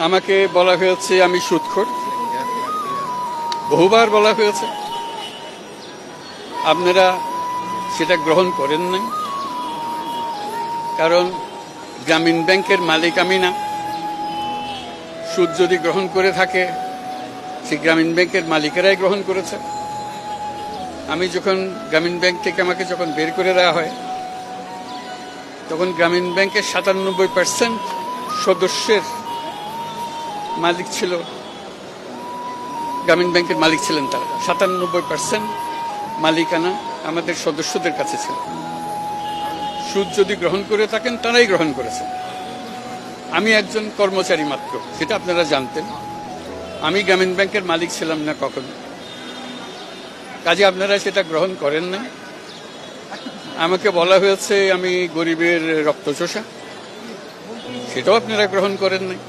আমাকে বলা হয়েছে আমি সুদখোর, বহুবার বলা হয়েছে। আপনারা সেটা গ্রহণ করেন নাই, কারণ গ্রামীণ ব্যাংকের মালিক আমি না। সুদ যদি গ্রহণ করে থাকে, সে গ্রামীণ ব্যাংকের মালিকেরাই গ্রহণ করেছে। আমি যখন গ্রামীণ ব্যাংক থেকে আমাকে যখন বের করে দেওয়া হয়, তখন গ্রামীণ ব্যাংকের ৯৭% সদস্যের মালিক ছিল, গ্রামীণ ব্যাংকের মালিক ছিলেন তারা। ৯৭% মালিকানা আমাদের সদস্যদের কাছে ছিল। সুদ যদি গ্রহণ করে থাকেন, তারাই গ্রহণ করেছেন। আমি একজন কর্মচারী মাত্র, সেটা আপনারা জানতেন। আমি গ্রামীণ ব্যাংকের মালিক ছিলাম না কখনো। কাজে আপনারা সেটা গ্রহণ করেন না। আমাকে বলা হয়েছে আমি গরিবের রক্তচোষা, সেটাও আপনারা গ্রহণ করেন নাই।